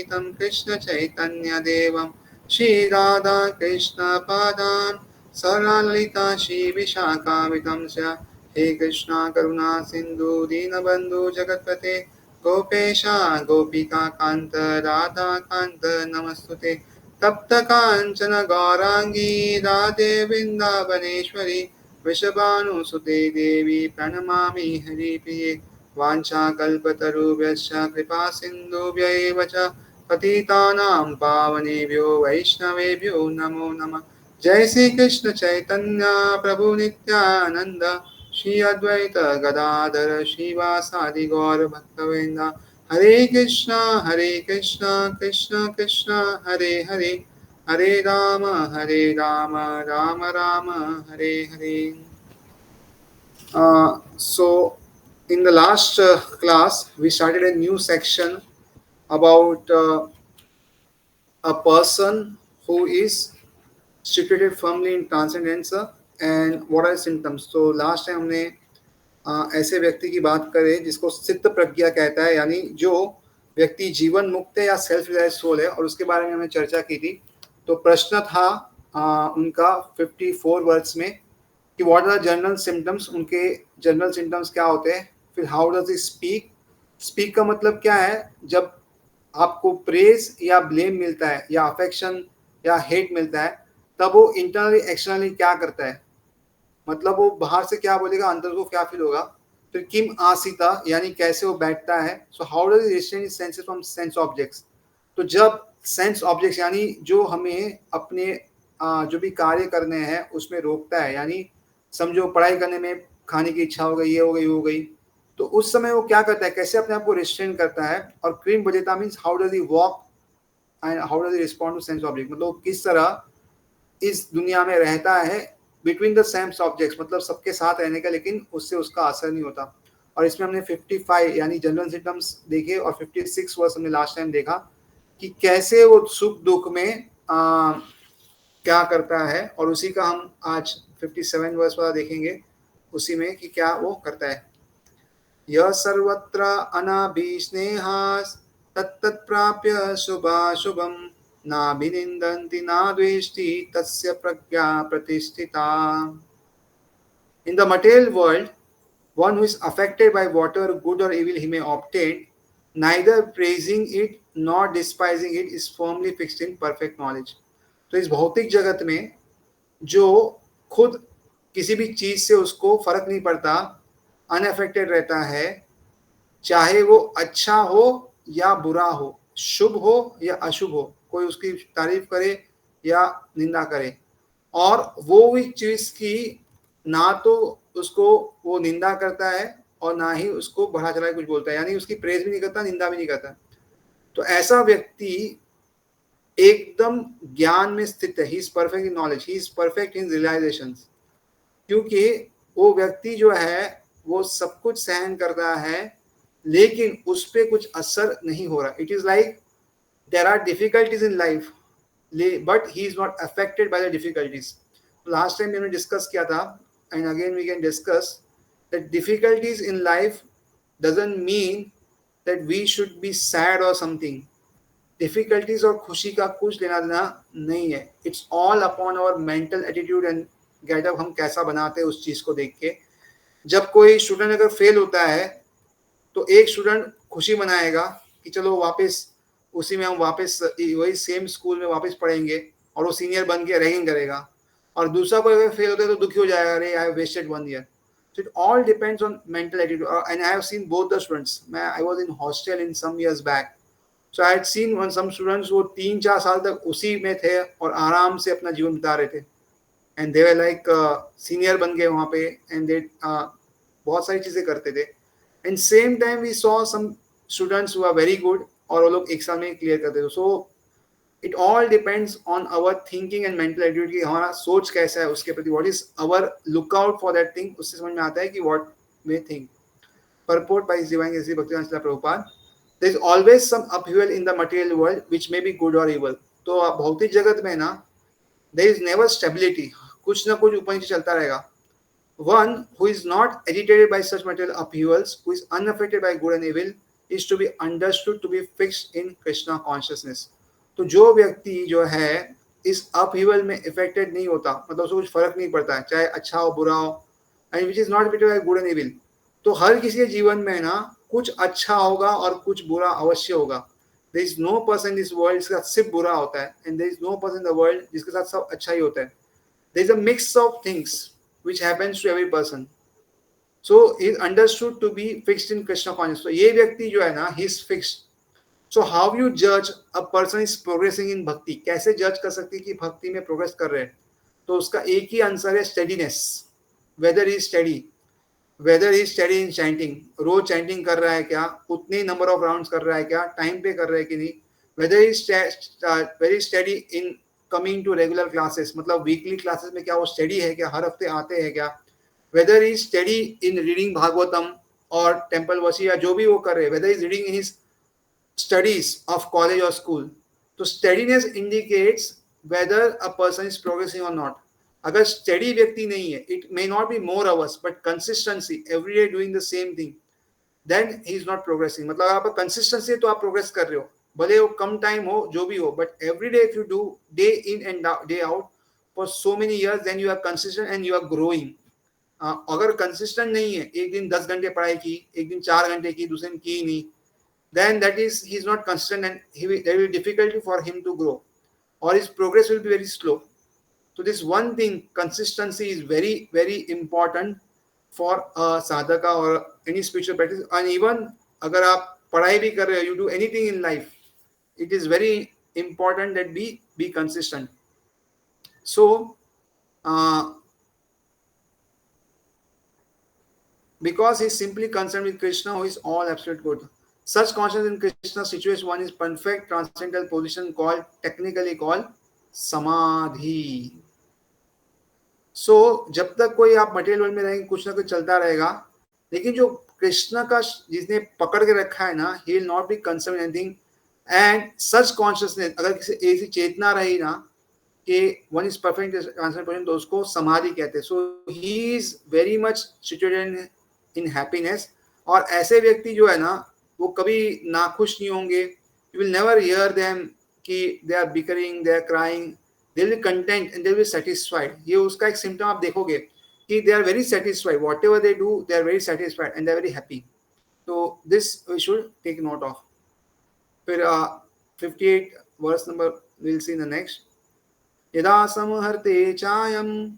अद्वैतं कृष्ण चैतन्य देवं श्री राधा कृष्ण पादान् सरलिता श्री विशाखावितं हे कृष्णा करुणा सिंधु दीनबंधु जगतपते गोपेशा गोपिका कांत राधा कांत नमस्तुते तप्त कांचन गौरांगी राधे वृंदावनेश्वरी वृषभानुसुते देवी प्रणमामि हरिप्रिये वाञ्छाकल्पतरुभ्यश्च कृपा सिन्धुभ्य एव च पतितानां पावनेभ्यो वैष्णवेभ्यो नमो नमः जय श्री कृष्ण चैतन्य प्रभु नित्यानंद श्री अद्वैत गदाधर श्रीवासादि गौर भक्तवृंद हरे Krishna Krishna Krishna Hare Hare Hare Ram Ram Ram Hare Hare so in the last class we started a new section about a person who is situated firmly in transcendence and what are symptoms. So last time हमने ऐसे व्यक्ति की बात करें जिसको सिद्ध प्रज्ञा कहता है, यानी जो व्यक्ति जीवन मुक्त है या सेल्फ रियलाइज सोल है, और उसके बारे में हमने चर्चा की थी. तो प्रश्न था उनका 54 वर्ड्स में कि व्हाट आर जनरल सिम्टम्स, उनके जनरल सिम्टम्स क्या होते हैं. फिर how does he speak, speak का मतलब क्या है. जब आपको प्रेज या ब्लेम मिलता है या अफेक्शन या हेट मिलता है, तब वो इंटरनली एक्सटर्नली क्या करता है, मतलब वो बाहर से क्या बोलेगा, अंदर को क्या फील होगा. फिर किम आसिता यानी कैसे वो बैठता है. So how does restrain his senses from sense objects. तो जब सेंस ऑब्जेक्ट्स यानी जो हमें अपने जो भी कार्य करने हैं उसमें रोकता है, यानी समझो पढ़ाई करने में खाने की इच्छा हो गई, ये हो गई, तो उस समय वो क्या करता है, कैसे अपने आप को रिस्ट्रेन करता है. और क्रीम बजेता means how does he walk and how does he respond to sense object, मतलब किस तरह इस दुनिया में रहता है बिटवीन द सेंस ऑब्जेक्ट्स, मतलब सबके साथ रहने का, लेकिन उससे उसका असर नहीं होता. और इसमें हमने 55 यानी जनरल सिम्टम्स देखे और 56 वर्स हमने लास्ट टाइम देखा कि कैसे वो सुख दुख में क्या करता है, और उसी का हम आज 57 वर्स वाला देखेंगे, उसी में कि क्या वो करता है. यह सर्वत्र अनाभिस्नेहास् तत्तत्प्राप्य शुभाशुभम् नाभिनिन्दन्ति नाद्वेष्टि तस्य प्रज्ञा प्रतिष्ठिता. In the material world, one who is affected by whatever good or evil he may obtain, neither praising it nor despising it, is firmly fixed in perfect knowledge. तो इस भौतिक जगत में जो खुद किसी भी चीज से उसको फर्क नहीं पड़ता, अनअफेक्टेड रहता है, चाहे वो अच्छा हो या बुरा हो, शुभ हो या अशुभ हो, कोई उसकी तारीफ करे या निंदा करे, और वो भी चीज की ना तो उसको वो निंदा करता है और ना ही उसको बढ़ा चढ़ा कुछ बोलता है, यानी उसकी प्रेज भी नहीं करता, निंदा भी नहीं करता. तो ऐसा व्यक्ति एकदम ज्ञान में स्थित है. He is perfect in knowledge, he is perfect in realisations, क्योंकि वो व्यक्ति जो है वो सब कुछ सहन करता है लेकिन उस पर कुछ असर नहीं हो रहा. It is like there are difficulties in life but he is not affected by the difficulties. Last time मैंने डिस्कस किया था and again we can discuss that difficulties in life doesn't mean that we should be sad और something. Difficulties और खुशी का कुछ लेना देना नहीं है. It's all upon our mental attitude and getup, हम कैसा बनाते हैं उस चीज को देख के. जब कोई स्टूडेंट अगर फेल होता है तो एक स्टूडेंट खुशी मनाएगा कि चलो वापस उसी में हम वापस वही सेम स्कूल में वापस पढ़ेंगे, और वो सीनियर बन के रैगिंग करेगा. और दूसरा कोई अगर फेल होता है तो दुखी हो जाएगा, अरे I have wasted 1 year. So it all depends on mental attitude. And I have seen both the students. I was in hostel in some years back. So I had seen some students वो 3-4 साल तक उसी में थे और आराम से अपना जीवन बिता रहे थे. And they were like senior बन गए वहाँ पे, and they बहुत सारी चीजें करते थे. And same time we saw some students who are very good और वो लोग एक साल में क्लियर करते थे. So it all depends on our thinking and mental attitude कि हमारा सोच कैसा है उसके प्रति. What is our lookout for that thing, उससे समझ में आता है कि what we think. Purport by His Divine Grace Bhaktivedanta Srila Prabhupada. There is always some upheaval in the material world which may be good or evil. तो भौतिक जगत में ना there is never stability, कुछ ना कुछ ऊपर नीचे चलता रहेगा. One who is not agitated by such material upheavals, who is unaffected by good and evil, is to be understood to be fixed in Krishna consciousness. तो जो व्यक्ति जो है इस अपहीवल में इफेक्टेड नहीं होता, मतलब उसको कुछ फर्क नहीं पड़ता है, चाहे अच्छा हो बुरा हो, and which is not between good and evil. तो हर किसी के जीवन में ना कुछ अच्छा होगा और कुछ बुरा अवश्य होगा. There is no person in this world जिसके साथ सिर्फ बुरा होता है, and there is no person in the world जिसके साथ सब अच्छा ही होता है. There is a mix of things which happens to every person. So he is understood to be fixed in Krishna consciousness. So ये व्यक्ति जो है ना, he is fixed. So how you judge a person is progressing in bhakti? कैसे जज कर सकती कि भक्ति में प्रोग्रेस कर रहे हैं? तो उसका एक ही आंसर है steadiness. Whether he is steady, whether he is steady in chanting, रोज चैंटिंग कर रहा है क्या, उतने नंबर ऑफ राउंड्स कर रहा है क्या, टाइम पे कर रहा है कि नहीं, whether he is very steady in coming to regular classes, मतलब वीकली क्लासेस में क्या वो स्टडी है क्या, हर हफ्ते आते हैं क्या, whether is steady in reading Bhagavatam और टेम्पल वर्शिप या जो भी वो कर रहे हैं, whether is reading in his studies of college और स्कूल. तो steadiness indicates whether a person is progressing और नॉट. अगर स्टडी व्यक्ति नहीं है, it may not be more hours but consistency every day doing the same thing, then he is not progressing. मतलब आप consistency है तो आप प्रोग्रेस कर रहे हो, भले वो कम टाइम हो जो भी हो, but every day if you do day in and day out for so many years, then you are consistent and you are growing. अगर कंसिस्टेंट नहीं है, एक दिन 10 घंटे पढ़ाई की, एक दिन 4 घंटे की, दूसरे दिन की नहीं, then that is he is not consistent and there will be difficulty for him to grow or his progress will be very slow. So this one thing, consistency is very very important for a sadhaka or any spiritual practice. And even अगर आप पढ़ाई भी कर रहे हो, you do anything in life, it is very important that be consistent. So because he is simply concerned with Krishna who is all absolute good. Such consciousness in Krishna situates one is perfect transcendental position called, technically called समाधि. सो जब तक कोई आप material world में रहेंगे, कुछ ना कुछ चलता रहेगा, लेकिन जो कृष्ण का जिसने पकड़ के रखा है ना, he will not be concern anything. And such consciousness, अगर किसी ऐसी चेतना रही ना कि वन इज परफेक्ट ट्रांसफॉर्मेशन, तो उसको समाधि कहते हैं. So he is very much situated in happiness. और ऐसे व्यक्ति जो है ना, वो कभी नाखुश नहीं होंगे. You will never hear them कि they are bickering, they are crying. They will be content and they will be satisfied. ये उसका एक सिम्टम आप देखोगे कि they are very satisfied, whatever they do they are very satisfied and they are very happy. तो this we should take note of. फिर 58 verse number will see in the next. यदा संहर्ते चायं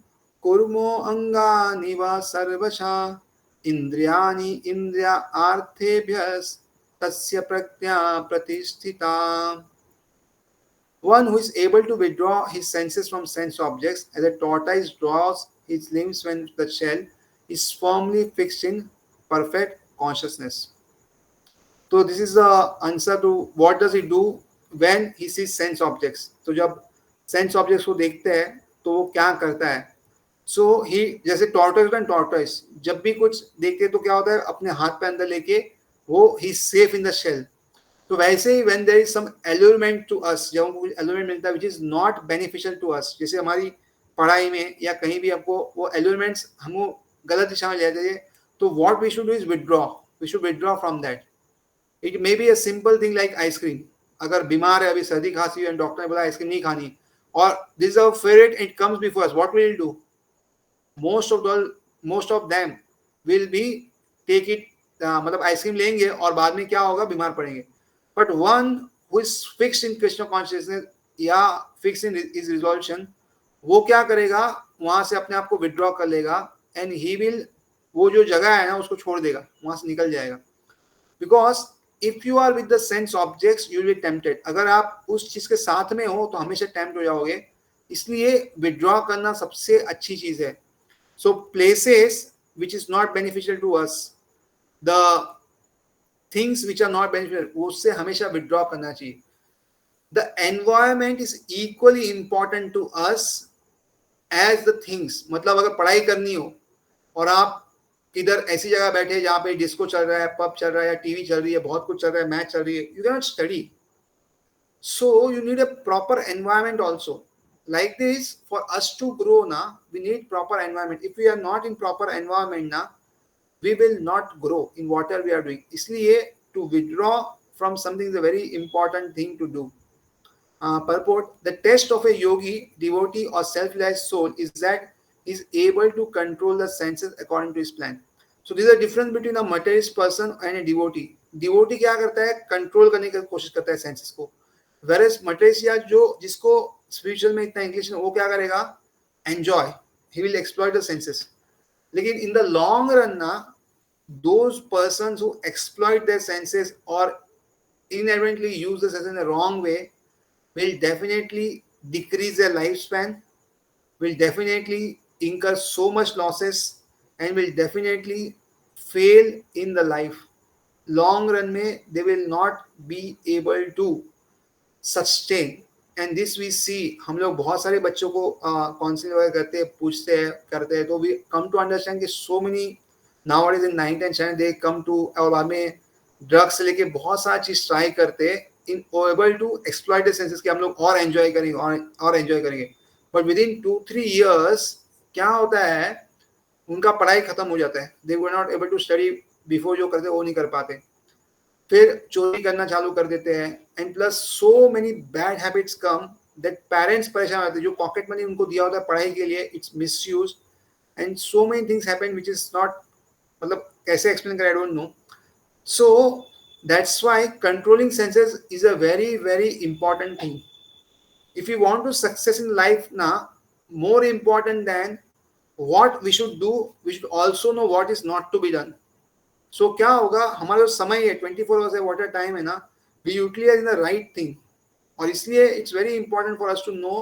कुर्मो अंगानि वा सर्वशः इंद्रियाणि इंद्रियार्थेभ्यः तस्य प्रज्ञा प्रतिष्ठिता. One who is able to withdraw his senses from sense objects as a tortoise draws his limbs when the shell is firmly fixed in perfect consciousness. So this is the answer to what does he do when he sees sense objects. तो जब sense objects को देखते हैं तो वो क्या करता है. सो ही, जैसे टॉर्टोइस एंड टॉर्टोइस जब भी कुछ देखते हैं तो क्या होता है, अपने हाथ पे अंदर लेके वो ही सेफ इन द शेल. तो वैसे ही when there is some allurement to us, जब हमको एल्यूरमेंट मिलता है which is not beneficial to us, जैसे हमारी पढ़ाई में या कहीं भी हमको वो एल्यूरमेंट्स हमको गलत दिशा में ले जाते हैं, तो what we should do is withdraw. We should withdraw from that. It may be a simple thing like ice cream. अगर बीमार है, अभी सर्दी खांसी है, डॉक्टर ने बोला आइसक्रीम नहीं खानी, or this is our favorite, it comes before us, what will you do? most of them will be take it, मतलब आइसक्रीम लेंगे और बाद में क्या होगा, बीमार पड़ेंगे. but one who is fixed in Krishna consciousness या fixed in his resolution, वो क्या करेगा, वहां से अपने आप को विड्रॉ कर लेगा एंड ही विल, वो जो जगह है ना उसको छोड़ देगा, वहां से निकल जाएगा. Because if you are with the sense objects you will be tempted. अगर आप उस चीज के साथ में हो तो हमेशा टेम्प्ट हो जाओगे. इसलिए विड्रॉ करना सबसे अच्छी चीज है. So places which is not beneficial to us, the things which are not beneficial, उससे हमेशा विड्रॉ करना चाहिए. The environment is equally important to us as the things. मतलब अगर पढ़ाई करनी हो और आप किधर ऐसी जगह बैठे जहाँ पे डिस्को चल रहा है, पब चल रहा है, टीवी चल रही है, बहुत कुछ चल रहा है, मैच चल रही है, you can not study. So you need a proper environment also. Like this, for us to grow ना, we need proper environment. If we are not in proper environment ना, we will not grow in whatever we are doing. इसलिए to withdraw from something is a very important thing to do. Purport: the test of a yogi, devotee, or self-realized soul is that he is able to control the senses according to his plan. So there is a difference between a materialist person and a devotee. Devotee क्या करता है? Control करने की कोशिश करता है senses को. Whereas materialist या जो जिसको स्पिरिचुअल में इतना इंग्लिश वो क्या करेगा? Enjoy. He will exploit the senses. लेकिन in the long run ना, those persons who exploit their senses or inadvertently use the senses in the wrong way will definitely decrease their lifespan, will definitely incur so much losses, and will definitely fail in the life. Long run में they will not be able to sustain. And this we see. हम लोग बहुत सारे बच्चों को counselling वगैरह करते हैं, पूछते हैं, करते हैं, तो वी कम टू अंडरस्टैंड कि so many now is in 9th and 10th they come to, और बाद में ड्रग्स से लेके बहुत सारी चीज ट्राई करते हैं enable to exploit the senses कि हम लोग और एंजॉय करेंगे और एंजॉय करेंगे. बट विद इन 2-3 years क्या होता है, उनका पढ़ाई खत्म हो जाता है. They were not able to study before, जो करते वो नहीं कर पाते, फिर चोरी करना चालू कर देते हैं. And plus so many bad habits come that parents परेशान होते हैं. जो पॉकेट मनी उनको दिया होता है पढ़ाई के लिए, it's misuse and so many things happen which is not, मतलब कैसे एक्सप्लेन करें, I don't know. So that's why controlling senses is a very very important thing. If you want to success in life ना, more important than what we should do, we should also know what is not to be done. सो क्या होगा, हमारा जो समय है 24 hours है, water time है ना, we utilize in the right thing. और इसलिए it's very important for us to know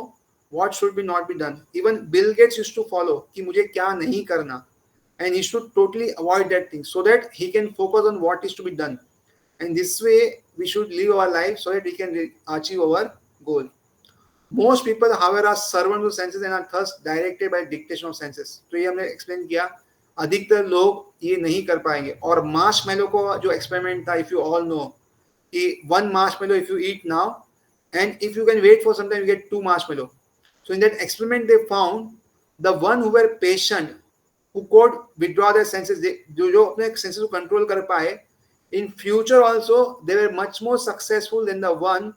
what should be not be done. Even Bill Gates used to follow कि मुझे क्या नहीं करना, and he should totally avoid that thing so that he can focus on what is to be done. And this way we should live our life so that we can achieve our goal. Most people, however, are servants of senses and are thus directed by dictation of senses. तो ये हमने explain किया. अधिकतर लोग ये नहीं कर पाएंगे. और मार्शमेलो को जो एक्सपेरिमेंट था, इफ यू ऑल नो, कि 1 marshmallow if you eat now and if you can wait for some time you get 2 marshmallow. So in that experiment they found the one who were patient, who could withdraw their senses, जो अपने senses को control कर पाए, in future also they were much more successful than the one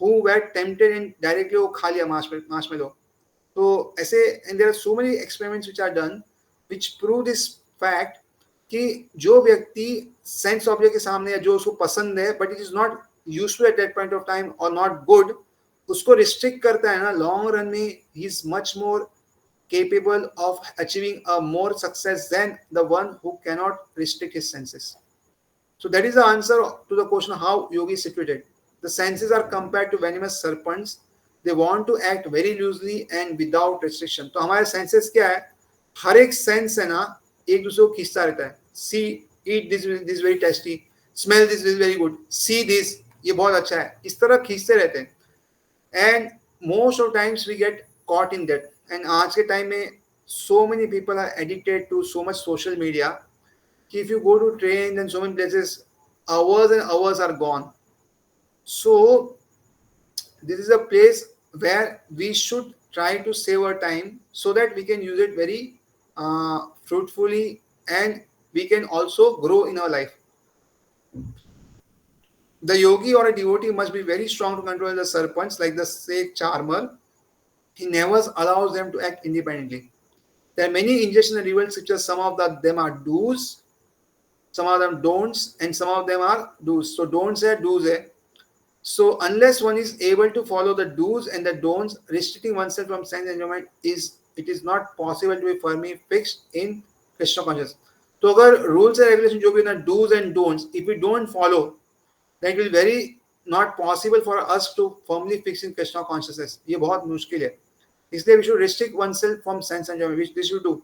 who were tempted and directly वो खा लिया marshmallow. तो ऐसे, and there are so many experiments which are done which prove this fact कि जो व्यक्ति सेंस ऑब्जेक्ट के सामने या जो उसको पसंद है but it is not used at that point of time और नॉट गुड, उसको रिस्ट्रिक्ट करता है ना, लॉन्ग रन में he is much more capable of achieving a more success than the one who cannot restrict his senses. So that is the answer to the question how yogi is situated. The senses are compared to venomous serpents. They want to act very loosely and without restriction. तो हमारे senses क्या है, हर एक sense है ना एक दूसरे को खींचता रहता है. See eat this very tasty, smell this is very good, see this ये बहुत अच्छा है, इस तरह खींचते रहते हैं. And most of times we get caught in that. एंड आज के टाइम में so many people are addicted to so much social media कि if you go to train and so many places, hours and hours are gone. So this is a place where we should try to save our time so that we can use it very fruitfully and we can also grow in our life. The yogi or a devotee must be very strong to control the serpents like the snake charmer. He never allows them to act independently. There are many injunctions in the revealed scriptures. Some of them are do's, some of them don'ts, and some of them are do's. So don'ts है, do's है. So unless one is able to follow the do's and the don'ts, restricting oneself from sense enjoyment is not possible to be firmly fixed in Krishna consciousness. तो अगर rules and regulations जो भी ना do's and don'ts, if we don't follow, then it will very not possible for us to firmly fix in Krishna consciousness. ये बहुत मुश्किल है. इसलिए we should restrict oneself from sense enjoyment, which this should do.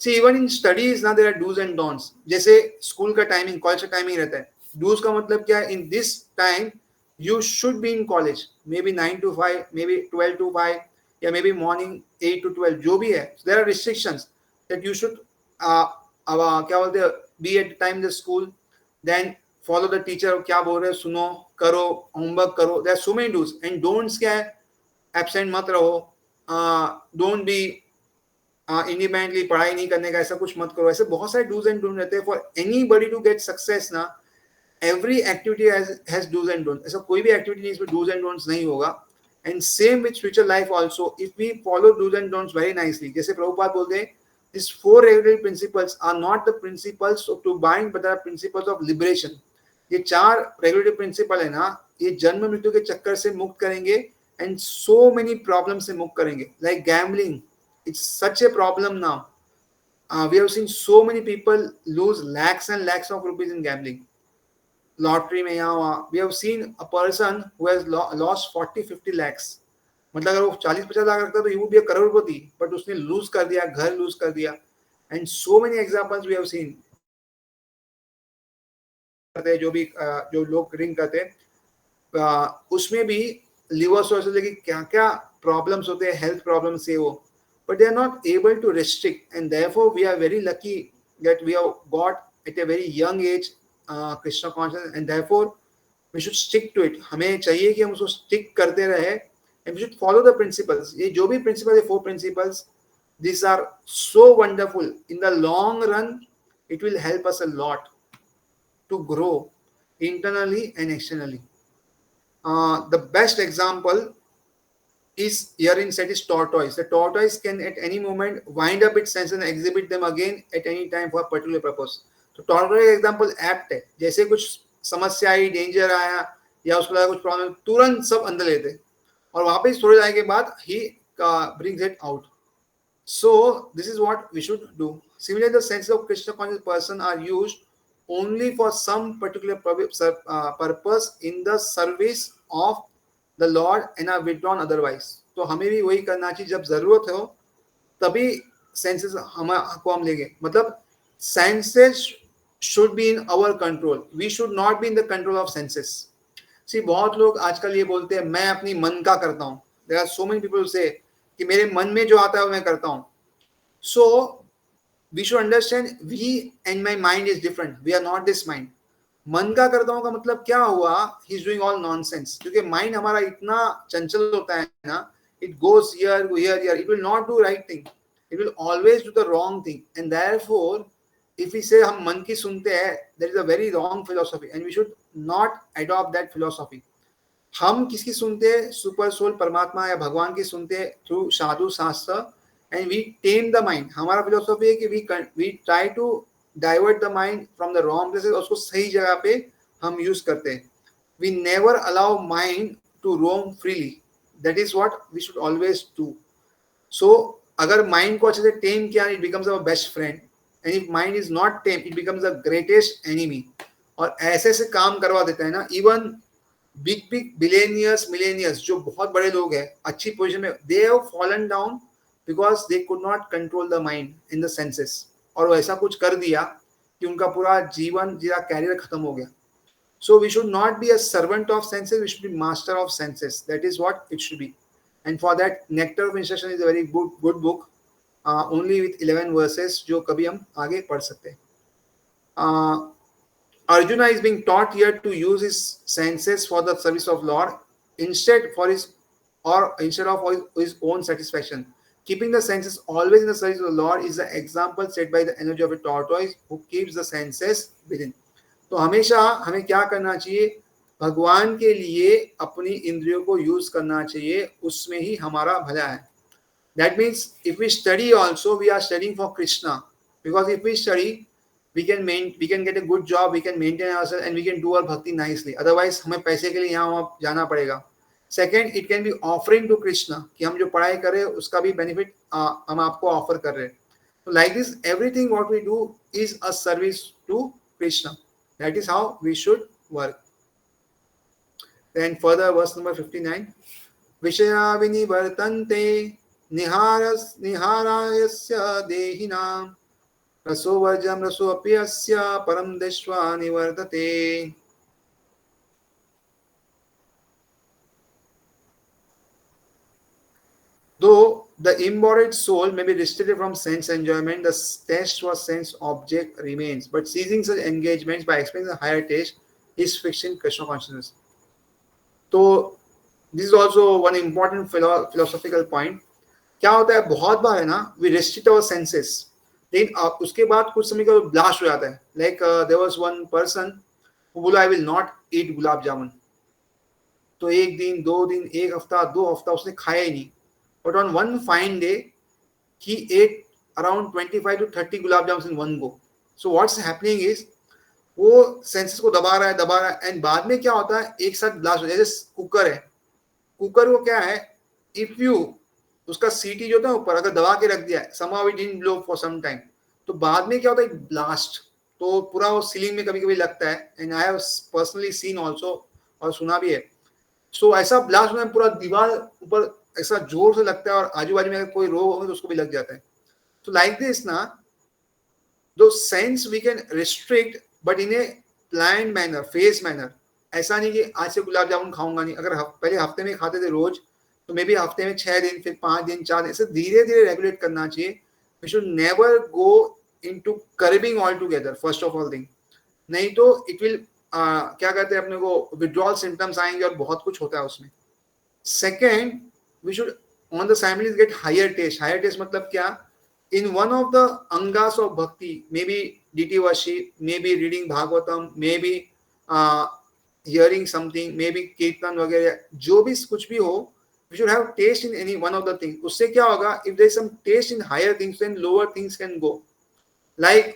See, even in studies now there are do's and don'ts. जैसे school का timing, college का timing रहता है. do's का मतलब क्या है, in this time you should be in college, maybe 9 to 5, maybe 12 to 5, या maybe morning 8 to 12, जो भी है. So there are restrictions that you should क्या बोलते हैं, be at the time in the school, then follow the teacher, क्या बोल रहे हैं सुनो, करो, homework करो. There are so many do's. And don'ts क्या है, absent मत रहो, don't be independently, पढ़ाई नहीं करने का, ऐसा कुछ मत करो. ऐसे बहुत सारे do's and don'ts रहते हैं. For anybody to get success ना, every activity has dos and don'ts. ऐसा कोई भी एक्टिविटी नहीं इसमें डूज एंड डोंट्स नहीं होगा. And same with future life also, if we follow dos and don'ts very nicely, जैसे प्रभुपाद बोलते हैं, these four regulatory principles are not the principles to bind but are principles of liberation. ये चार regulatory principal है ना, ये जन्म मृत्यु के चक्कर से मुक्त करेंगे एंड सो मेनी प्रॉब्लम से मुक्त करेंगे. Like gambling, it's such a problem now. We have seen so many people lose lakhs and lakhs of rupees in gambling. Lottery में यहाँ वहाँ, we have seen a person who has lost 40-50 lakhs. मतलब अगर वो 40-50 लाख रखता तो he would be a करोड़पति, but उसने लूज कर दिया, घर लूज कर दिया. And so many examples we have seen. जो भी जो लोग ड्रिंक करते हैं, उसमें भी लिवर सोर्सेज लेके क्या क्या प्रॉब्लम्स होते हैं, हेल्थ प्रॉब्लम्स से वो, but they are not able to restrict, and therefore we are very lucky that we have got at a very young age Krishna consciousness, and therefore we should stick to it. हमें चाहिए कि हम उसको stick करते रहे, and we should follow the principles. ये जो भी principles है, 4 principles, these are so wonderful. In the long run, it will help us a lot to grow internally and externally. The best example is herein set is tortoise. The tortoise can at any moment wind up its senses and exhibit them again at any time for a particular purpose. तो tortoise example apt है. जैसे कुछ समस्या आई, danger आया या उसको लगा कुछ प्रॉब्लम, तुरंत सब अंदर लेते और वापस थोड़े जाने के बाद ही brings it out. So this is what we should do. Similarly, the senses of Krishna conscious person are used only for some particular purpose in the service of the Lord and are withdrawn otherwise. तो हमें भी वही करना चाहिए, जब जरूरत हो तभी सेंसेस हमको हम लेंगे. मतलब senses should be in our control. We should not be in the control of senses. See, बहुत लोग आजकल ये बोलते हैं मैं अपनी मन का करता हूँ. There are so many people who say कि मेरे मन में जो आता है वो मैं करता हूँ. So we should understand we and my mind is different. We are not this mind. मन का करता हूँ का मतलब क्या हुआ, he is doing all nonsense. क्योंकि माइंड हमारा इतना चंचल होता है ना, it goes here here, it will not do right thing, it will always do the wrong thing. And therefore if we say हम मन की सुनते हैं, that is a very wrong philosophy and we should not adopt that philosophy. हम किसकी सुनते हैं, super soul परमात्मा या भगवान की सुनते हैं थ्रू साधु शास्त्र, and we tame the mind. हमारा फिलोसफी है कि we try to divert the mind from the wrong places और उसको सही जगह पे हम यूज करते हैं. We never allow mind to roam freely. That is what we should always do. So अगर माइंड को अच्छे से टेम किया, it becomes our best friend, and if mind is not tame, it becomes the greatest enemy. और ऐसे से काम करवा देता है ना. Even big big billionaires, millionaires, जो बहुत बड़े लोग हैं, अच्छी पोजीशन में, they have fallen down because they could not control the mind in the senses. और वो ऐसा कुछ कर दिया कि उनका पूरा जीवन, जीरा कैरियर खत्म हो गया. So we should not be a servant of senses, we should be master of senses. That is what it should be. And for that nectar of instruction is a very good book, only with 11 verses, जो कभी हम आगे पढ़ सकते हैं. Arjuna is being taught here to use his senses for the service of Lord instead of his own satisfaction. Keeping the senses always in the service of the Lord is the example set by the analogy of a tortoise who keeps the senses within. तो हमेशा हमें क्या करना चाहिए, भगवान के लिए अपनी इंद्रियों को यूज करना चाहिए, उसमें ही हमारा भला है. That means if we study also, we are studying for Krishna, because if we study, we can get a good job, we can maintain ourselves and we can do our bhakti nicely. Otherwise हमें पैसे के लिए यहाँ वहाँ जाना पड़ेगा. Second, it can be offering to Krishna, कि हम जो पढ़ाई कर रहे हैं उसका भी बेनिफिट हम आपको ऑफर कर रहे हैं. So like this, everything what we do is a service to Krishna. That is how we should work. Then further, verse number 59. विषया विनिवर्तन्ते निहारायस्य देहिनां रसो वर्जम रसो अप्यस्य परम दृष्ट्वा निवर्तते. Though the embodied soul may be restricted from sense enjoyment, the taste for sense object remains. But seizing such engagements by experiencing a higher taste is fixing Krishna consciousness. तो this is also one important philosophical point. क्या होता है, बहुत बार है ना, we restrict our senses, लेकिन उसके बाद कुछ समय का ब्लास्ट हो जाता है. Like there was one person वो बोला I will not eat gulab jamun. तो एक दिन, 2 दिन, एक हफ्ता, 2 हफ्ता उसने खाया ही नहीं। But on one fine day he ate around 25 to 30 gulab jamuns in one go. So what's happening is वो सेंसेस को दबा रहा है एंड बाद में क्या होता है, एक साथ ब्लास्ट हो जाए। जैसे कुकर है, कुकर को क्या है, इफ यू उसका सीटी जो था ऊपर अगर दबा के रख दिया है, somehow it didn't blow for some time, तो बाद में क्या होता है, ब्लास्ट। तो पूरा वो सीलिंग में कभी कभी लगता है, and I have personally scene also, और सुना भी है। सो ऐसा ब्लास्ट में पूरा दीवार ऊपर ऐसा जोर से लगता है, और आजू बाजू में अगर कोई रो हो तो उसको भी लग जाता है। तो लाइक दिस ना, दो sense we can restrict but in a plan manner, phase manner. ऐसा नहीं कि आज से गुलाब जामुन खाऊंगा नहीं। अगर पहले हफ्ते में खाते थे रोज, तो मे बी हफ्ते में 6 दिन, फिर 5 दिन, 4 दिन, ऐसे धीरे धीरे रेगुलेट करना चाहिए। We should never go into curbing altogether, first of all thing. नहीं तो इट विल क्या कहते हैं अपने को, विड्रॉल सिम्टम्स आएंगे और बहुत कुछ होता है उसमें। Second, we should on the simultaneous get higher taste. Higher taste मतलब क्या, in one of the angas of bhakti, maybe deity worship, maybe reading bhagavatam, maybe uh, hearing something, maybe kirtan वगैरह, जो भी कुछ भी हो, we should have taste in any one of the things. उससे क्या होगा, if there is some taste in higher things, then lower things can go. Like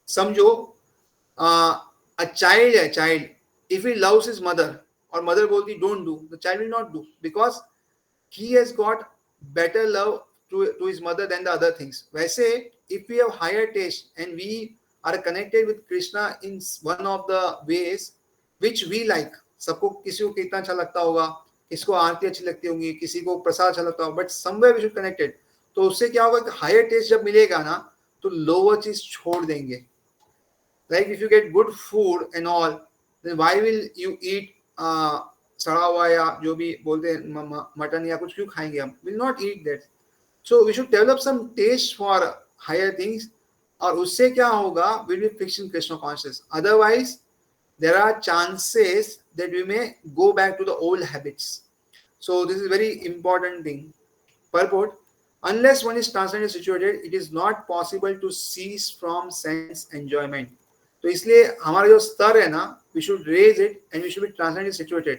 समझो a child है, child, if he loves his mother और mother बोलती don't do, the child will not do because he has got better love to his mother than the other things. वैसे if we have higher taste and we are connected with Krishna in one of the ways which we like, सबको किसी को कितना अच्छा लगता होगा, किसको आरती अच्छी लगती होगी, किसी को प्रसाद अच्छा लगता होगा, but somewhere we should connected। तो उससे क्या होगा कि हायर टेस्ट जब मिलेगा ना, तो लोअर चीज छोड़ देंगे। Like if you get good food and all, then why will you eat सड़ा हुआ या जो भी बोलते हैं मटन या कुछ क्यों खाएंगे हम, will not eat that. So we should develop some taste for higher things, और उससे क्या होगा, will be fixed in Krishna consciousness. Otherwise there are chances that we may go back to the old habits. So this is very important thing. Purport: unless one is transcendently situated, it is not possible to cease from sense enjoyment. तो इसलिए हमारा जो स्तर है ना, we should raise it and we should be transcendently situated,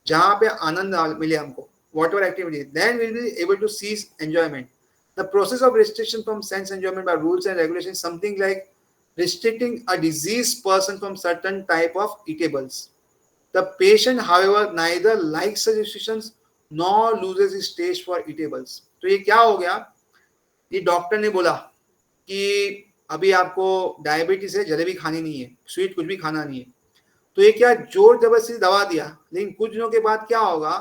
जहाँ पे आनंद मिले हमको, whatever activity, then we will be able to cease enjoyment. The process of restriction from sense enjoyment by rules and regulations is something like restricting a diseased person from certain type of eatables. The patient, however, neither likes such restrictions nor loses his taste for eatables. तो ये क्या हो गया, ये doctor ने बोला कि अभी आपको डायबिटीज है, जलेबी खानी नहीं है, स्वीट कुछ भी खाना नहीं है। तो ये क्या जोर जबरदस्ती दवा दिया, लेकिन कुछ दिनों के बाद क्या होगा,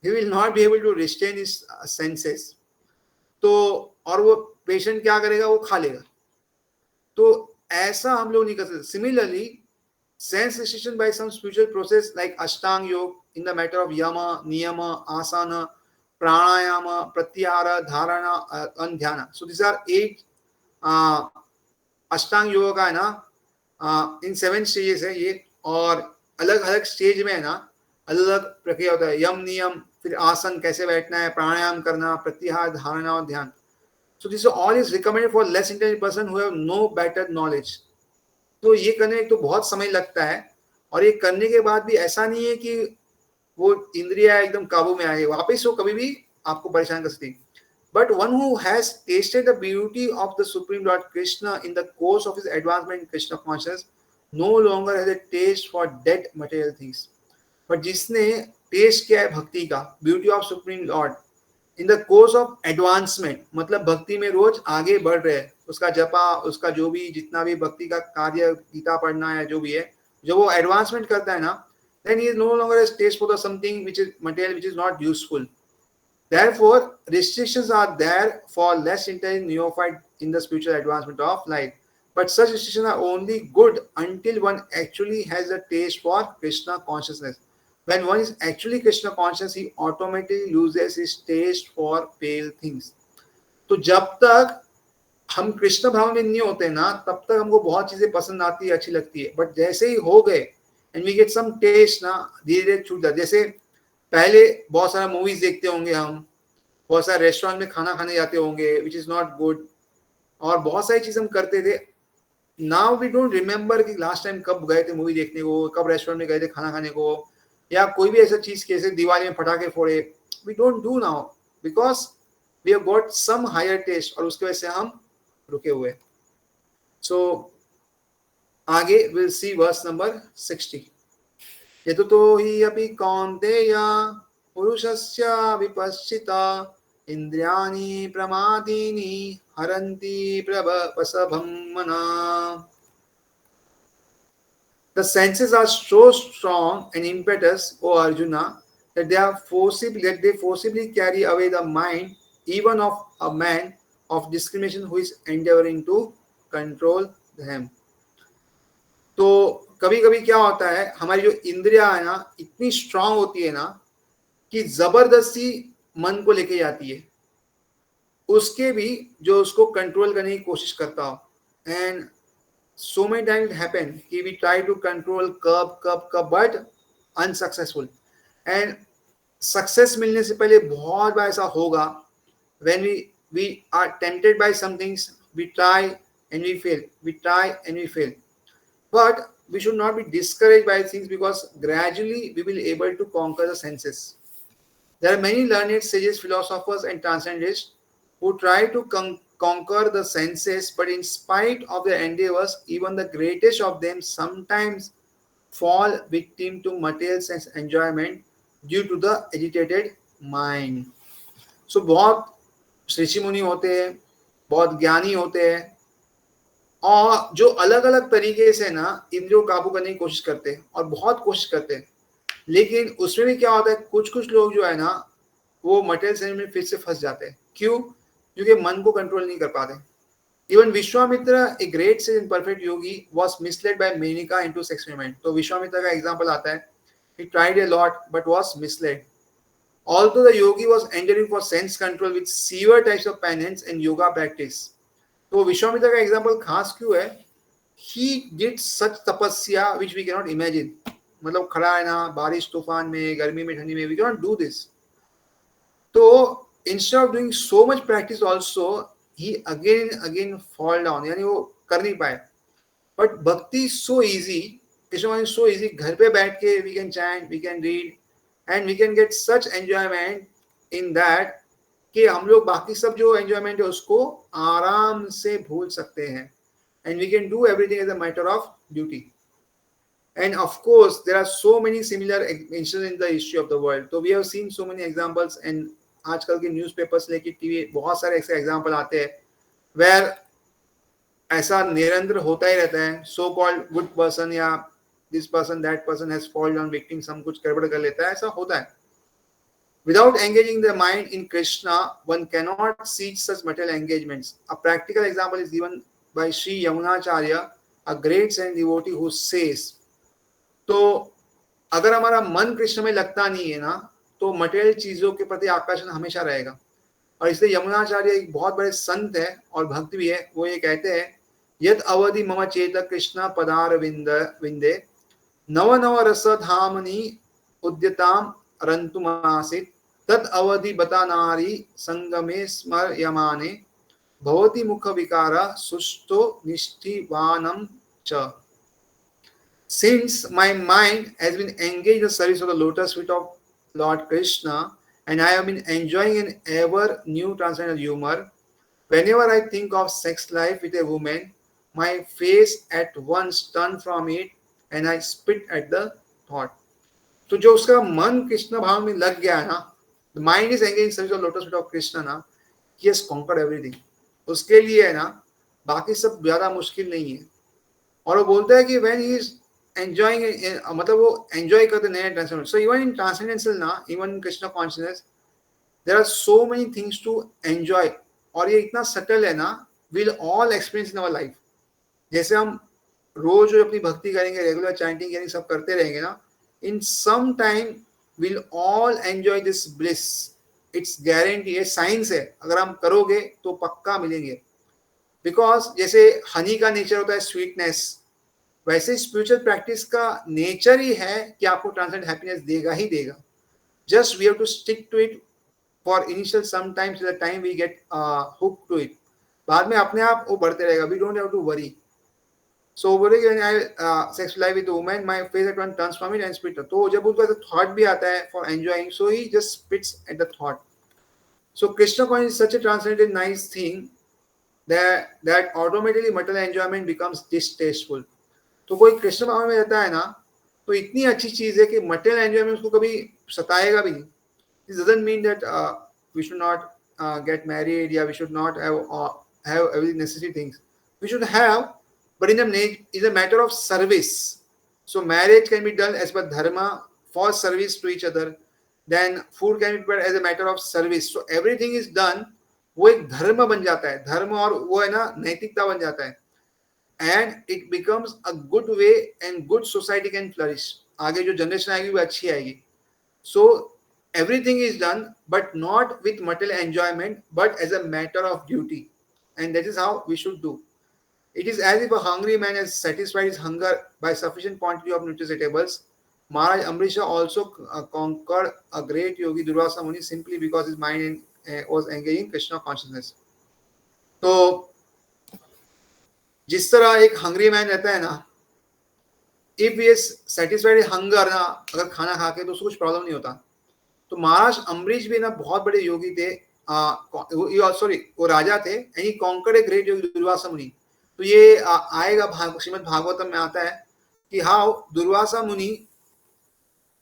he will not be able to restrain his senses. तो और वो पेशेंट क्या करेगा, वो खा लेगा। तो ऐसा हम लोग नहीं कर सकते। Similarly sense restriction by some spiritual process like Ashtang Yoga in the matter of yama, niyama, asana, pranayama, pratyahara, dharana, and dhyana. So these are 8 अष्टांग योग का है ना, इन 7 स्टेजेस है ये, और अलग अलग स्टेज में है ना अलग अलग प्रक्रिया होता है। यम नियम, फिर आसन कैसे बैठना है, प्राणायाम करना, प्रत्याहार, धारणा और ध्यान। So this all is recommended for less intelligent person who have no better knowledge. तो ये करने में तो बहुत समय लगता है, और ये करने के बाद भी ऐसा नहीं है कि वो इंद्रिया एकदम काबू में आए, वापस वो कभी भी आपको परेशान कर सकती। But one who has tasted the beauty of the Supreme Lord Krishna in the course of his advancement in Krishna consciousness no longer has a taste for dead material things. But जिसने test किया है भक्ति का, beauty of supreme Lord in the course of advancement, मतलब भक्ति में रोज आगे बढ़ रहे हैं, उसका जपा, उसका जो भी जितना भी भक्ति का कार्य, गीता पढ़ना है जो भी है, जब वो एडवांसमेंट करता है ना, then he is no longer has taste for the something which is material, which is not useful. Therefore, restrictions are there for less intelligent neophyte in the spiritual advancement of life. But such restrictions are only good until one actually has a taste for Krishna consciousness. When one is actually Krishna conscious, he automatically loses his taste for pale things. तो जब तक हम कृष्ण भाव में नहीं होते ना, तब तक हमको बहुत चीजें पसंद आती है, अच्छी लगती है। बट जैसे ही हो गए and we get some taste ना, धीरे धीरे छूट जाता है। जैसे पहले बहुत सारा मूवीज देखते होंगे हम, बहुत सारे रेस्टोरेंट में खाना खाने जाते होंगे विच इज नॉट गुड, और बहुत सारी चीज हम करते थे नाउ वी डोंट रिमेम्बर कि लास्ट टाइम कब गए थे मूवी देखने को, कब रेस्टोरेंट में गए थे खाना खाने को, या कोई भी ऐसा चीज कैसे दिवाली में पटाखे फोड़े. We don't do now because we have got some higher taste, और उसकी वजह से हम रुके हुए. सो आगे विल सी वर्स नंबर 60. यतो हि अपि कौन्तेय पुरुषस्य विपश्चिता इन्द्रियाणि प्रमादीनि हरन्ति प्रभवसभं मना. The senses are so strong and impetus, O Arjuna, that they forcibly carry away the mind even of a man of discrimination who is endeavoring to control them. तो कभी कभी क्या होता है, हमारी जो इंद्रियां है ना इतनी स्ट्रांग होती है ना कि जबरदस्ती मन को लेके जाती है, उसके भी जो उसको कंट्रोल करने की कोशिश करता हो. And so many times it happen कि we try to control कब but unsuccessful. and success मिलने से पहले बहुत बार ऐसा होगा when we are tempted by some things, we try and we fail, we try and we fail. But we should not be discouraged by things, because gradually we will able to conquer the senses. There are many learned sages, philosophers, and transcendentalists who try to conquer the senses, but in spite of their endeavors, even the greatest of them sometimes fall victim to material sense enjoyment due to the agitated mind. So बहुत ऋषि मुनि होते हैं, बहुत ज्ञानी होते हैं, और जो अलग अलग तरीके से ना इंद्रियों को काबू करने की कोशिश करते हैं और बहुत कोशिश करते हैं. लेकिन उसमें भी क्या होता है, कुछ कुछ लोग जो है ना वो मटेरियल सेंस में फिर से फंस जाते हैं. क्यों? क्योंकि मन को कंट्रोल नहीं कर पाते. Even Vishwamitra, a great sage and perfect yogi, was misled by Menaka into sex experiment. तो विश्वामित्र का एग्जांपल आता है, he tried a lot but was misled. Although the yogi was enduring for sense control with severe types of penance and yoga practice. तो विश्वामित्र का example खास क्यों है? He did such तपस्या which we cannot imagine. मतलब खड़ा है ना बारिश तूफान में, गर्मी में, ठंडी में, we cannot do this. तो instead of doing so much practice also, he again fall down, यानी वो कर नहीं पाए. But bhakti is so easy, Krishna is so easy. घर पे बैठ के we can chant, we can read, and we can get such enjoyment in that कि हम लोग बाकी सब जो enjoyment है उसको आराम से भूल सकते हैं. And we can do everything as a matter of duty. And of course, there are so many similar incidents in the history of the world. So we have seen so many examples, and आजकल के newspapers लेके TV बहुत सारे ऐसे example आते हैं where ऐसा निरंतर होता ही रहता है. सो कॉल्ड गुड पर्सन या this person that person has fallen on victim, सब कुछ गड़बड़ कर लेता है, ऐसा होता है. Without engaging the mind in Krishna, one cannot see such material engagements. A practical example is given by Sri Yamunacharya, a great saint devotee, who says, तो अगर हमारा मन कृष्ण में लगता नहीं है ना तो मटेरियल चीजों के प्रति आकर्षण हमेशा रहेगा. और इसलिए यमुनाचार्य एक बहुत बड़े संत है और भक्त भी है. वो ये कहते हैं, यद अवधि मम चेत कृष्ण पदार विंदे नव नव रस धामनी उद्यताम रंतुमासित तद अवधि बता नारी संगमे स्मर्यमाने भवति मुख विकारा सुष्टो निष्ठिवानम च. Since my mind has been engaged in the service of the lotus feet of Lord Krishna, and I have been enjoying an ever new transcendental humor, whenever I think of sex life with a woman, my face at once turns from it and I spit at the thought. तो जो उसका मन कृष्ण भाव में लग गया है ना, the mind is engaged in service of lotus feet of Krishna ना, he has conquered everything. उसके लिए है ना बाकी सब ज्यादा मुश्किल नहीं है. और वो बोलता है कि when he is enjoying, मतलब वो enjoy करते नए ट्रांससेंडेंटल. So even in transcendental ना, even in Krishna consciousness, there are so many things to enjoy. और ये इतना सटल है ना, we'll all experience in our life. जैसे हम रोज अपनी भक्ति करेंगे, रेगुलर चैंटिंग करेंगे, सब करते रहेंगे ना, in some time we'll all enjoy this bliss. It's guarantee है, साइंस है. अगर हम करोगे तो पक्का मिलेंगे. बिकॉज जैसे हनी का नेचर होता है स्वीटनेस, वैसे स्पिरिचुअल प्रैक्टिस का नेचर ही है कि आपको ट्रांसेंडेंट हैप्पीनेस देगा ही देगा. Just we have to stick to it for initial some times, the time we get hook to it. बाद में अपने आप वो बढ़ते रहेगा. We don't have to worry. So बोले कि when I sex life with women my face at one turns from it and spit, तो जब उनको ऐसा थॉट भी आता है for enjoying, so he just spits at the thought. So Krishna conscious is such a translated nice thing that automatically material enjoyment becomes distasteful. तो कोई कृष्ण भाव में रहता है ना, तो इतनी अच्छी चीज है कि मटेरियल एंजॉयमेंट उसको कभी सताएगा भी नहीं. This doesn't mean that we should not get married, yeah, we should not have every necessary things. We should have, but in a matter of service. So marriage can be done as per dharma for service to each other. Then food can be prepared as a matter of service. So everything is done. वो एक धर्म बन जाता है, धर्म और वो है ना नैतिकता बन जाता है. And it becomes a good way and good society can flourish. आगे जो जनरेशन आएगी वो अच्छी आएगी. सो everything is done but not with material enjoyment but as a matter of duty, and that is how we should do. It is as if a hungry man has satisfied his hunger by sufficient quantity of nutraceuticals. Maharaj Amrisha also conquered a great yogi Durvasa Muni simply because his mind was engaged in Krishna consciousness. तो जिस तरह एक hungry man रहता है ना, if he is satisfied hunger ना, अगर खाना खा के तो उसको कुछ प्रॉब्लम नहीं होता. तो महाराज अम्बरीश भी ना बहुत बड़े योगी थे, सॉरी वो राजा थे, and he conquered a great yogi Durvasa Muni. तो ये आएगा श्रीमद् भागवतम में आता है कि हाउ दुर्वासा मुनि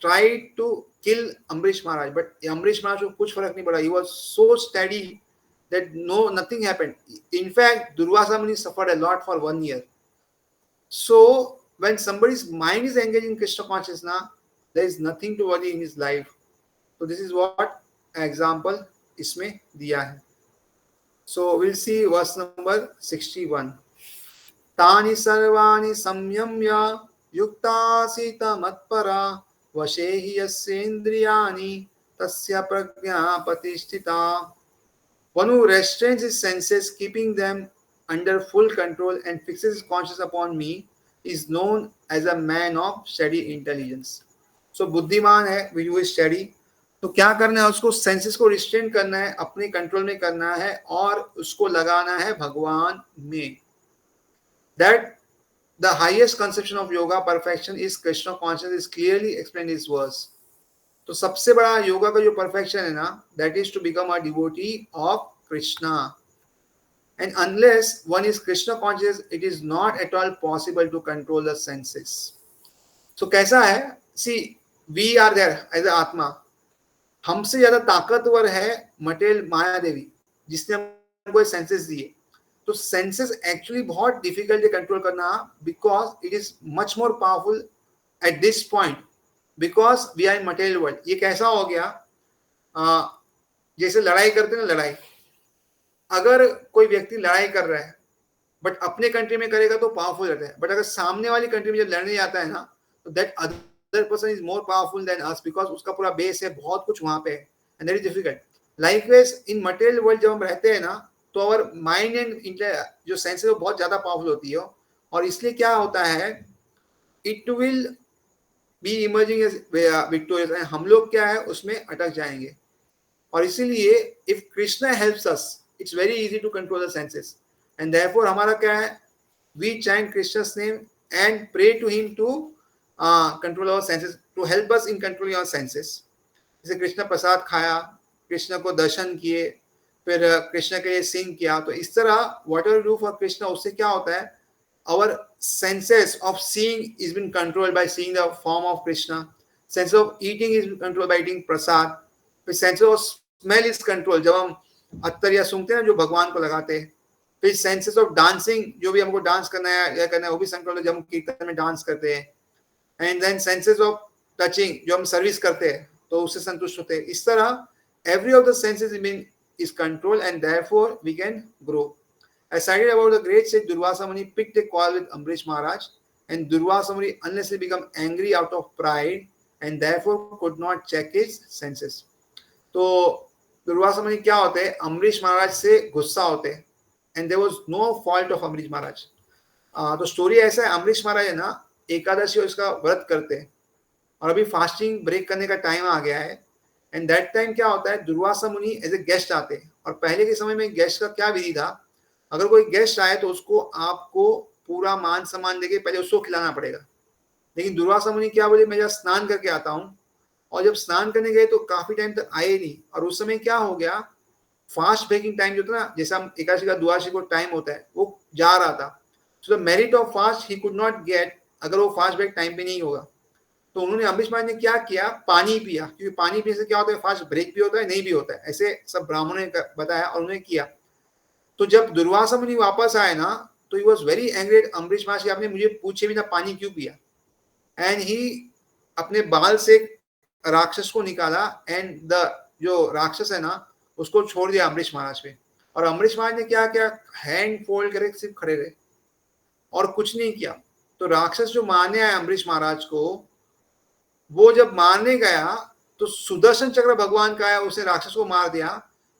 tried to kill Ambrish Maharaj, but Ambrish Maharaj को कुछ फर्क नहीं पड़ा. He was so steady that nothing happened. In fact, Durvasa Muni suffered a lot for 1 year. So when somebody's mind is engaged in Krishna consciousness, there is nothing to worry in his life. So this is what example इसमें दिया है. So we'll see verse number 61. तानि सर्वाणि संयम्य युक्तासीत मत्परा वशे हि यस्येन्द्रियाणि तस्य प्रज्ञा प्रतिष्ठिता. One who restrains his senses, keeping them under full control and fixes his conscience upon me, is known as a man of steady intelligence. So बुद्धिमान है, who is steady. तो क्या करना है, उसको सेंसेस को रिस्ट्रेन करना है, अपने कंट्रोल में करना है और उसको लगाना है भगवान में. That the highest conception of yoga perfection is Krishna consciousness is clearly explained in this verse. तो सबसे बड़ा योगा का जो परफेक्शन है ना, that is to become a devotee of Krishna. And unless one is Krishna conscious, it is not at all possible to control the senses. So कैसा है, see, we are there as an आत्मा. हमसे ज्यादा ताकतवर है material माया देवी, जिसने हमको senses दिए. तो सेंसेस एक्चुअली बहुत डिफिकल्ट है कंट्रोल करना, because it is much more powerful at this point, because we are in material world. ये कैसा हो गया, जैसे लड़ाई करते हैं ना, लड़ाई, अगर कोई व्यक्ति लड़ाई कर रहा है बट अपने कंट्री में करेगा तो पावरफुल रहता है, बट अगर सामने वाली कंट्री में जब लड़ने जाता है ना, तो that other person is more powerful than us, because उसका पूरा बेस है, बहुत कुछ वहां पे है, and that is difficult. Likewise in material world जब हम रहते हैं ना, तो अवर माइंड एंड जो सेंस है वो बहुत ज्यादा पावरफुल होती है, और इसलिए क्या होता है, it will be emerging as victorious, and हम लोग क्या है उसमें अटक जाएंगे. और इसीलिए if Krishna helps us, it's very easy to control the senses, and therefore हमारा क्या है, we chant Krishna's name and pray to him to control our senses, to help us in controlling our senses. जैसे कृष्ण प्रसाद खाया, कृष्ण को दर्शन किए, फिर कृष्ण के लिए सिंग किया, तो इस तरह what ever do for Krishna, उससे क्या होता है, our senses of seeing is been controlled by seeing the form of Krishna. Sense of eating is controlled by eating prasad. फिर sense of smell is controlled जब हम अत्तर या सूंघते हैं जो भगवान को लगाते हैं. फिर senses of dancing, जो भी हमको डांस करना है या करना है वो भी कंट्रोल है जब हम कीर्तन में डांस करते हैं. And then senses of touching, जो हम सर्विस करते हैं तो उससे संतुष्ट होते हैं. इस तरह every of the senses is controlled and therefore we can grow. I cited about the great sage Durvasa Muni picked a quarrel with Ambrish Maharaj, and Durvasa Muni unlessly became angry out of pride and therefore could not check his senses. तो दुर्वासा मुनि क्या होते हैं, अम्बरीश महाराज से गुस्सा होते हैं, and there was no fault of Ambarish महाराज. तो स्टोरी ऐसा है, अम्बरीश महाराज है ना, एकादशी और इसका व्रत करते हैं, और अभी फास्टिंग ब्रेक करने का टाइम आ गया है. एंड दैट टाइम क्या होता है, दुर्वासा मुनि एज ए गेस्ट आते हैं, और पहले के समय में गेस्ट का क्या विधि था, अगर कोई गेस्ट आए तो उसको आपको पूरा मान सम्मान देके पहले उसको खिलाना पड़ेगा। लेकिन दुर्वासा मुनि क्या बोले, मैं जब स्नान करके आता हूँ, और जब स्नान करने गए तो काफी टाइम तक आए नहीं, और उस समय क्या हो गया, फास्ट ब्रेकिंग टाइम जो था ना, जैसा हम एकादशी का द्वादशी को टाइम होता है, वो जा रहा था। So the merit of fast he could not gate, अगर वो फास्ट ब्रेक टाइम पे नहीं होगा। तो उन्होंने, अम्बरीश महाराज ने क्या किया, पानी पिया, क्योंकि पानी पीने से क्या होता है, फास्ट ब्रेक भी होता है, नहीं भी होता है, ऐसे सब ब्राह्मणों ने बताया और उन्होंने किया। तो जब दुर्वासा मुनि वापस आए ना, तो he was very angry at Ambarish Maharaj कि आपने मुझे पूछे बिना पानी क्यों पिया। एंड ही अपने बाल से राक्षस को निकाला, एंड द जो राक्षस है ना, उसको छोड़ दिया अम्बरीश महाराज पे। और अम्बरीश महाराज ने क्या किया, हैंड फोल्ड करके सिर्फ खड़े रहे और कुछ नहीं किया। तो राक्षस जो मारने आया अम्बरीश महाराज को, वो जब मारने गया तो सुदर्शन चक्र भगवान का है, उसने राक्षस को मार दिया,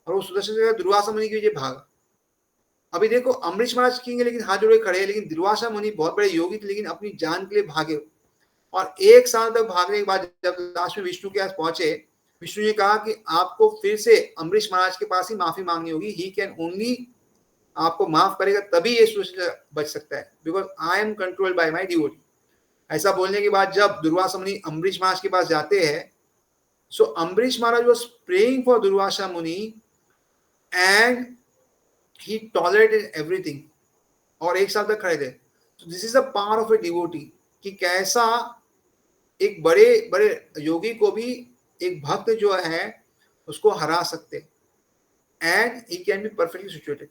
और वो सुदर्शन चक्र दुर्वासा मुनि की वजह भागा। अभी देखो, अम्बरीश महाराज किंग है लेकिन हाथ जोड़े खड़े हैं, लेकिन दुर्वासा मुनि बहुत बड़े योगी थे, लेकिन अपनी जान के लिए भागे। और 1 साल तक भागने के बाद जब लास्ट में विष्णु के पास पहुंचे, विष्णु ने कहा कि आपको फिर से अम्बरीश महाराज के पास ही माफी मांगनी होगी, ही कैन ओनली, आपको माफ करेगा तभी ये सृष्टि से बच सकता है, because I am controlled by my devotee. ऐसा बोलने के बाद जब दुर्वासा मुनि अम्बरीश महाराज के पास जाते हैं, सो अम्बरीश महाराज वाज प्रेइंग फॉर दुर्वासा मुनि, एंड ही टॉलरेटेड एवरीथिंग, और 1 साल तक खड़े थे। This is the power of a devotee, कि कैसा एक बड़े बड़े योगी को भी एक भक्त जो है उसको हरा सकते, and he can be perfectly situated.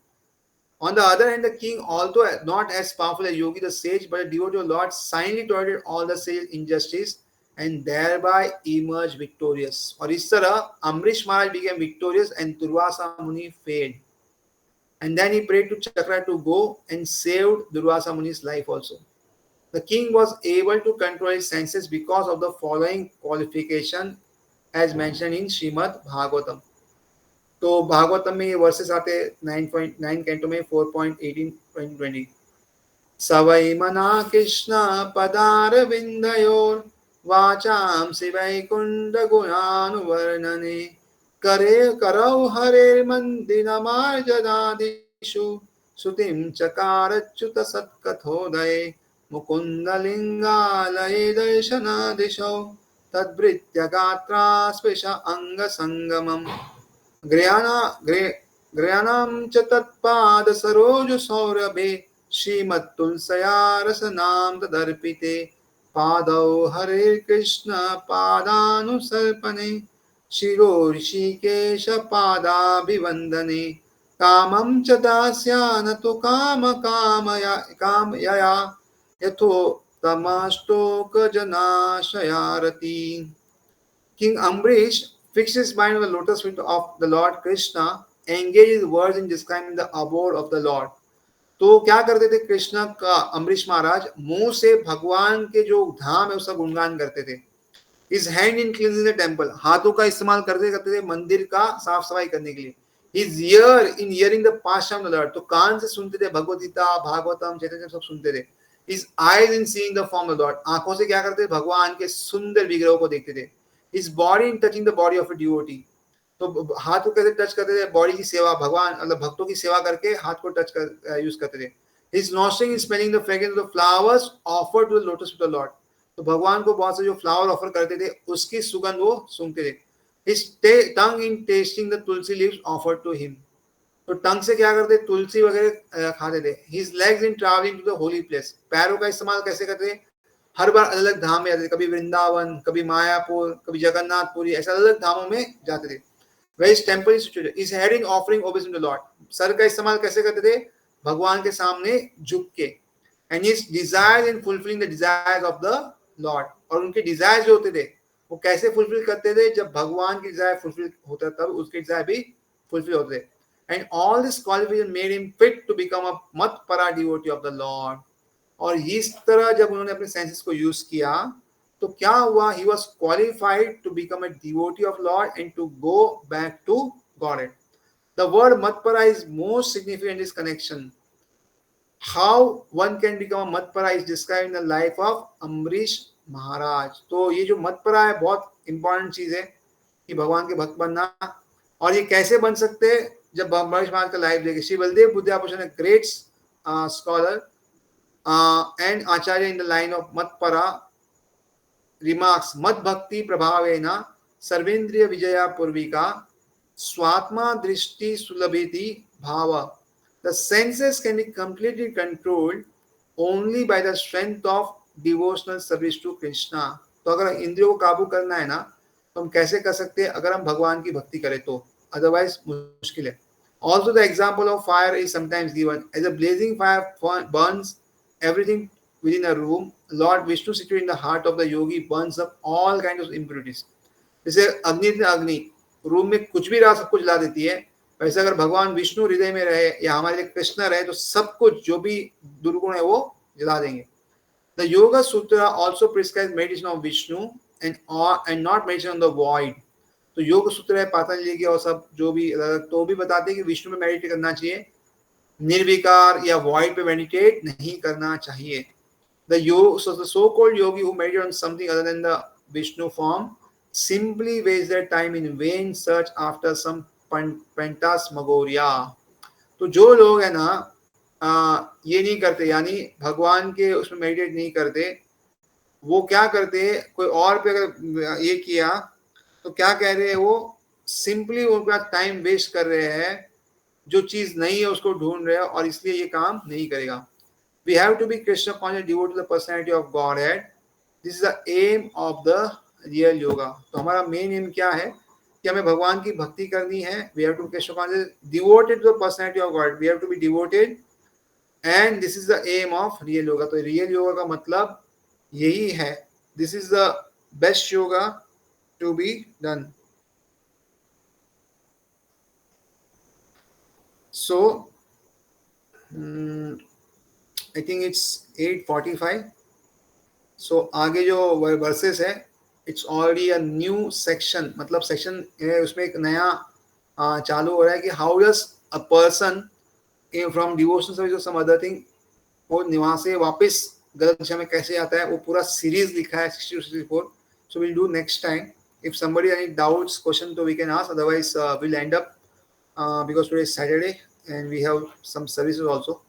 On the other hand, the king, although not as powerful as Yogi the sage, but a devotee of the Lord, silently tolerated all the sage's injustice and thereby emerged victorious. और इस तरह अम्बरीश महाराज became victorious and Durvasa Muni failed. And then he prayed to Chakra to go and saved Durvasa Muni's life also. The king was able to control his senses because of the following qualification as mentioned in Srimad Bhagavatam. तो भागवतम में ये versus आते 9.9 canto में 4.18-20। सवै मना कृष्ण पदार विंदयोर वाचाम शिवैकुंड गुणानुवर्णने करे करौ हरे मंदिरमार्जनादिषु श्रुतिं चकारच्युत सत्कथोदये मुकुन्दलिङ्गालये दर्शनादिशौ तद्वृत्य गात्रा स्पृश अङ्गसङ्गमम् ग्रयाणां च तत्पाद सरोज सौरभे श्रीमत्तुलसया रसनां तदर्पिते पादौ हरे कृष्ण पादानुसर्पणे शिरो ऋषिकेश पादाभिवन्दने कामं च दास्यान तु कामयया यथोत्तमाष्टोक जनाशयारति। King Ambrish fixed his mind on the lotus feet of the Lord Krishna, engaged his words in describing the abode of the Lord. तो क्या करते थे कृष्ण का अम्बरीश महाराज, मुंह से भगवान के जो धाम है उसका गुणगान करते थे। His hand in cleansing the temple, हाथों का इस्तेमाल करते करते थे मंदिर का साफ सफाई करने के लिए। His ear in hearing the pastime of the Lord, तो कान से सुनते थे भगवद गीता, भागवतम, चैतन्य सब सुनते थे। His eyes in seeing the form of the Lord, आंखों से क्या करते थे, भगवान के सुंदर विग्रहों को देखते थे। His body in touching the body of a devotee, तो हाथ को कैसे टच करते थे, बॉडी की सेवा, भगवान मतलब भक्तों की सेवा करके हाथ को टच कर यूज करते थे। His nostril in smelling the fragrance of the flowers offered to the lotus of the Lord, तो भगवान को बहुत से जो फ्लावर ऑफर करते थे उसकी सुगंध वो सूंघते थे। His tongue in tasting the tulsi leaves offered to him, तो टंग से क्या करते, तुलसी वगैरह खाते थे। His legs in traveling to the holy place, पैरों का इस्तेमाल कैसे करते थे, हर बार अलग अलग धाम में जाते थे, कभी वृंदावन, कभी मायापुर, कभी जगन्नाथपुरी, ऐसे अलग अलग धामों में जाते थे। Where his temple is situated, his head in offering obeisance to the Lord, sir का इस्तेमाल कैसे करते थे, भगवान के सामने झुक के। And his desires in fulfilling the desires of the Lord, और उनके डिजायर जो होते थे वो कैसे फुलफिल करते थे, जब भगवान की डिजायर फुलफिल होता तब उसके डिजायर भी फुलफिल होते थे। And all this qualification made him fit to become a matpara devotee of the Lord, और इस तरह जब उन्होंने अपने सेंसेस को यूज किया तो क्या हुआ, he was qualified to become a devotee of Lord and to go back to Godhead. The word matpara is most significant in this connection. How one can become a matpara is described in the life of Ambrish महाराज। तो ये जो मतपरा है बहुत important चीज है कि भगवान के भक्त बनना, और ये कैसे बन सकते जब अम्बरीश महाराज का लाइफ देखे। Shri Baldev Buddhibhushan great scholar And Acharya in the line of Matpara remarks Mad Bhakti Prabhavena Sarvendriya Vijaya Purvika Swatma Drishti Sulabhiti Bhava. The senses can be completely controlled only by the strength of devotional service to Krishna. तो अगर इंद्रियों को काबू करना है ना तो हम कैसे कर सकते हैं? अगर हम भगवान की भक्ति करें तो, अदरवाइज मुश्किल है. Also, the example of fire is sometimes given. As a blazing fire burns everything within a room, Lord Vishnu situated in the heart of the yogi burns up all kinds of impurities. जैसे अग्नि room में कुछ भी रहा सब कुछ जला देती है, वैसे अगर भगवान विष्णु हृदय में रहे या हमारे लिए कृष्ण रहे तो सब कुछ जो भी दुर्गुण है वो जला देंगे. The Yoga Sutra also prescribes meditation of Vishnu and not meditation on the void. तो योग सूत्र है पातंजलि के और सब जो भी तो भी बताते हैं कि विष्णु में मेडिटेट करना चाहिए, निर्विकार या void पे मेडिटेट नहीं करना चाहिए. The so-called yogi who meditate on something other than the Vishnu form simply waste their time in vain search after some phantasmagoria. तो जो लोग है ना ये नहीं करते, यानी भगवान के उसमें मेडिटेट नहीं करते, वो क्या करते हैं, कोई और पे अगर ये किया तो क्या कह रहे हैं, वो सिंपली उनका टाइम वेस्ट कर रहे हैं, जो चीज नहीं है उसको ढूंढ रहे हैं और इसलिए ये काम नहीं करेगा. We have to be Krishna conscious, devoted to the personality of Godhead. This is the aim of the real yoga. तो हमारा मेन एम क्या है कि हमें भगवान की भक्ति करनी है. We have to be Krishna conscious, devoted to the personality of God. We have to be devoted, and this is the aim of real yoga. तो real yoga का मतलब यही है. This is the best yoga to be done. So I think it's 8:45. So आगे जो versus है, it's already a new section, मतलब section उसमें एक नया चालू हो रहा है कि how does a person from devotion service और सम अदर थिंग वो वहां से वापस गलत दिशा में कैसे आता है. वो पूरा सीरीज लिखा है 60 to 64. So we'll do next time. If somebody any doubts, question, so we can ask. Otherwise, we'll end up because today is Saturday and we have some services also.